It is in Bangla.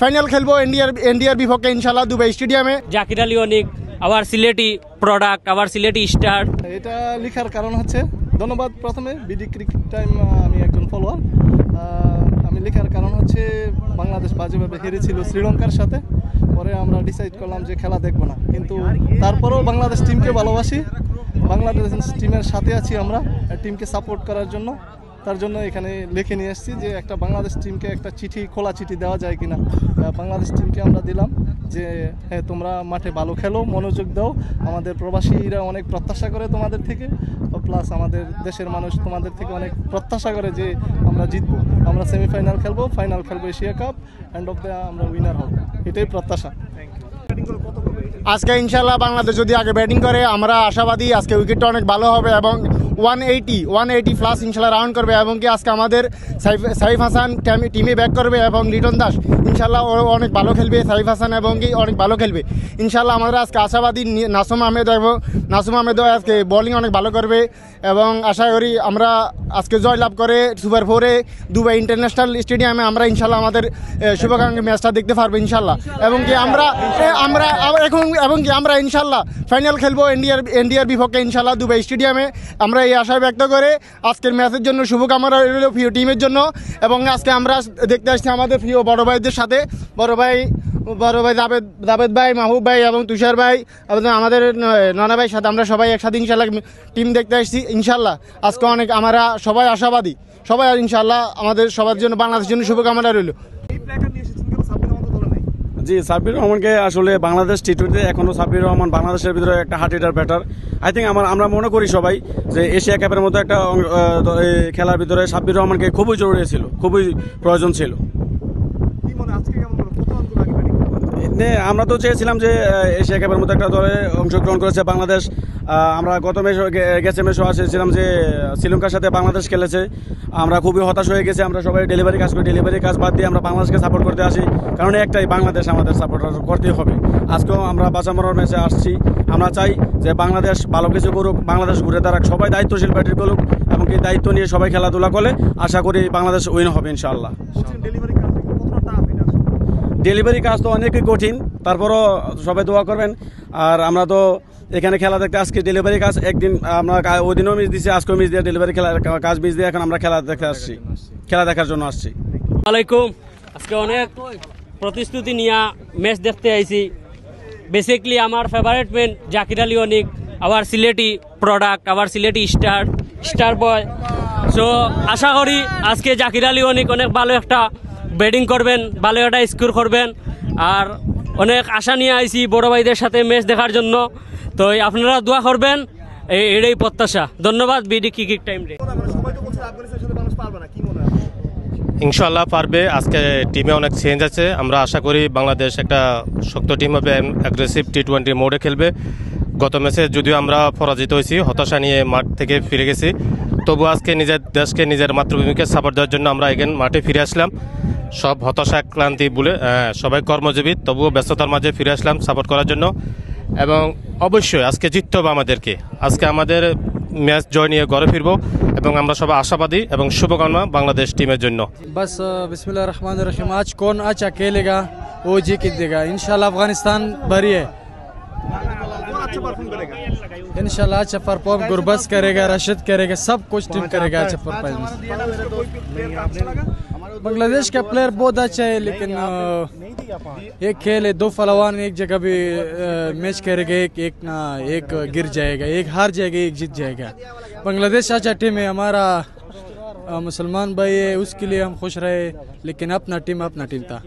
ফাইনাল খেলবো ইন্ডিয়ার বিপক্ষে ইনশাল্লাহ দুবাই স্টেডিয়ামে। জাকির আলী অনিক, আবার সিলেটি প্রোডাক্ট, আবার সিলেটি স্টার। এটা লেখার কারণ হচ্ছে, ধন্যবাদ প্রথমে বিডি ক্রিকেট টাইম, আমি একজন ফলোয়ার। আমি লেখার কারণ হচ্ছে বাংলাদেশ বাজেভাবে হেরেছিল শ্রীলঙ্কার সাথে, পরে আমরা ডিসাইড করলাম যে খেলা দেখবো না, কিন্তু তারপরেও বাংলাদেশ টিমকে ভালোবাসি, বাংলাদেশ টিমের সাথে আছি আমরা টিমকে সাপোর্ট করার জন্য। তার জন্য এখানে লিখে নিয়ে এসেছি যে একটা বাংলাদেশ টিমকে একটা খোলা চিঠি দেওয়া যায় কিনা। বাংলাদেশ টিমকে আমরা দিলাম যে হ্যাঁ, তোমরা মাঠে ভালো খেলো, মনোযোগ দাও, আমাদের প্রবাসীরা অনেক প্রত্যাশা করে তোমাদের থেকে, প্লাস আমাদের দেশের মানুষ তোমাদের থেকে অনেক প্রত্যাশা করে যে আমরা জিতবো, আমরা সেমিফাইনাল খেলবো, ফাইনাল খেলবো, Asia cup, end of the আমরা উইনার হব, এটাই প্রত্যাশা। আজকে ইনশাল্লাহ বাংলাদেশ যদি আগে ব্যাটিং করে, আমরা আশাবাদী আজকে উইকেটটা অনেক ভালো হবে এবং 180 প্লাস ইনশাল্লাহ রাউন্ড করবে, এবং কি আজকে আমাদের সাইফ হাসান টিমে ব্যাক করবে এবং লিটন দাস ইনশাল্লাহ ও অনেক ভালো খেলবে, সাইফ হাসান এবং কি অনেক ভালো খেলবে ইনশাল্লাহ। আমরা আজকে আশাবাদী নাসুম আহমেদও আজকে বোলিং অনেক ভালো করবে, এবং আশা করি আমরা আজকে জয়লাভ করে সুপার 4-এ দুবাই ইন্টারন্যাশনাল স্টেডিয়ামে আমরা ইনশাল্লাহ আমাদের শুভাকাঙ্ক্ষী ম্যাচটা দেখতে পারবো ইনশাল্লাহ, এবং কি আমরা ইনশাল্লাহ ফাইনাল খেলবো ইন্ডিয়ার বিপক্ষে ইনশাল্লাহ দুবাই স্টেডিয়ামে। আমরা এই আশা ব্যক্ত করে আজকের ম্যাচের জন্য শুভকামনা রইল প্রিয় টিমের জন্য, এবং আজকে আমরা দেখতে আসছি আমাদের প্রিয় বড় ভাইদের সাথে, বড় ভাই জাবেদ ভাই, মাহবুব ভাই এবং তুষার ভাই এবং আমাদের নানা ভাইয়ের সাথে আমরা সবাই একসাথে ইনশাল্লাহ টিম দেখতে আসছি ইনশাল্লাহ। আজকে অনেক আমরা সবাই আশাবাদী, সবাই ইনশাল্লাহ আমাদের সবার জন্য বাংলাদেশের জন্য শুভকামনা রইল। জি, সাব্বির রহমানকে আসলে বাংলাদেশ টি-20 এখনও সাব্বির রহমান বাংলাদেশের ভিতরে একটা heart heater batter. I think আমরা মনে করি সবাই যে এশিয়া কাপের মতো একটা খেলার ভিতরে সাব্বির রহমানকে খুবই জরুরি ছিল, খুবই প্রয়োজন ছিল। আমরা তো চেয়েছিলাম যে এশিয়া কাপের মতো একটা দলে অংশগ্রহণ করেছে বাংলাদেশ। আমরা গত ম্যাচও আসছিলাম যে শ্রীলঙ্কার সাথে বাংলাদেশ খেলেছে, আমরা খুবই হতাশ হয়ে গেছি। আমরা সবাই ডেলিভারি কাজ বাদ দিয়ে আমরা বাংলাদেশকে সাপোর্ট করতে আসি, কারণ একটাই বাংলাদেশ, আমাদের সাপোর্ট করতেই হবে। আজকেও আমরা বাঁচা মরার ম্যাচে আসছি, আমরা চাই যে বাংলাদেশ ভালো কিছু করুক, বাংলাদেশ ঘুরে দাঁড়াক, সবাই দায়িত্বশীল ব্যাটিং করুক, এবং এই দায়িত্ব নিয়ে সবাই খেলাধুলা করলে আশা করি বাংলাদেশ উইন হবে ইনশাআল্লাহ। ডেলিভারি কাজ তো অনেকই কঠিন, তারপরও সবাই দোয়া করবেন। আর আমরা তো এখানে খেলা দেখতে আজকে ডেলিভারি কাজ একদিন আমরা ওই দিনও মিস দিচ্ছি, আজকেও মিস দিয়ে ডেলিভারি কাজ মিস দিয়ে এখন আমরা খেলা দেখার জন্য আসছি। ওয়ালাইকুম, আজকে অনেক প্রতিশ্রুতি নিয়ে ম্যাচ দেখতে আইছি। বেসিকলি আমার ফেভারিট ম্যান জাকির আলী অনিক, আবার সিলেটি প্রোডাক্ট, আবার সিলেটি স্টার বয়। সো আশা করি আজকে জাকির আলী অনিক অনেক ভালো একটা ব্যাটিং করবেন, ভালো একটা স্কোর করবেন, আর অনেক আশা নিয়ে আইছি বড় ভাইদের সাথে ম্যাচ দেখার জন্য। তো আপনারা দোয়া করবেন, এটাই প্রত্যাশা। ধন্যবাদ বিডি ক্রিকেট টাইম রে। ইনশাল্লাহ পারবে। আজকে টিমে অনেক চেঞ্জ আছে, আমরা আশা করি বাংলাদেশ একটা শক্ত টিম হবে, অ্যাগ্রেসিভ টি-20 মোডে খেলবে। গত ম্যাচে যদিও আমরা পরাজিত হয়েছি, হতাশা নিয়ে মাঠ থেকে ফিরে গেছি, তবু আজকে নিজের দেশকে, নিজের মাতৃভূমিকে সাপোর্ট দেওয়ার জন্য আমরা এগেন মাঠে ফিরে আসলাম। সব হতাশা ক্লান্তি ভুলে সবাই কর্মজীবী, তবুও ব্যস্ততার মাঝে ফিরে আসলাম সাপোর্ট করার জন্য। এবং অবশ্যই আজকে জিততে হবে আমাদেরকে। আজকে আমাদের ম্যাচ জয় নিয়ে ঘরে ফিরবো, এবং আমরা সবাই আশাবাদী এবং শুভকামনা বাংলাদেশ টিমের জন্য। बस बिस्मिल्लाह रहमान रहीम। आज कौन अच्छा खेलेगा वो जीत देगा इंशाल्लाह। अफगानिस्तान भरी है, इंशाल्लाह अच्छा परफॉर्म गुरबस करेगा, रशीद करेगा, सब कुछ टीम करेगा अच्छा परफॉर्मेंस। बांग्लादेश का प्लेयर बहुत अच्छा है, लेकिन एक खेल है, दो फलवान एक जगह भी मैच करेगा, एक गिर जाएगा, एक हार जाएगा, एक जीत जाएगा। बांग्लादेश अच्छा टीम है, हमारा मुसलमान भाई है, उसके लिए हम खुश रहे, लेकिन अपना टीम था।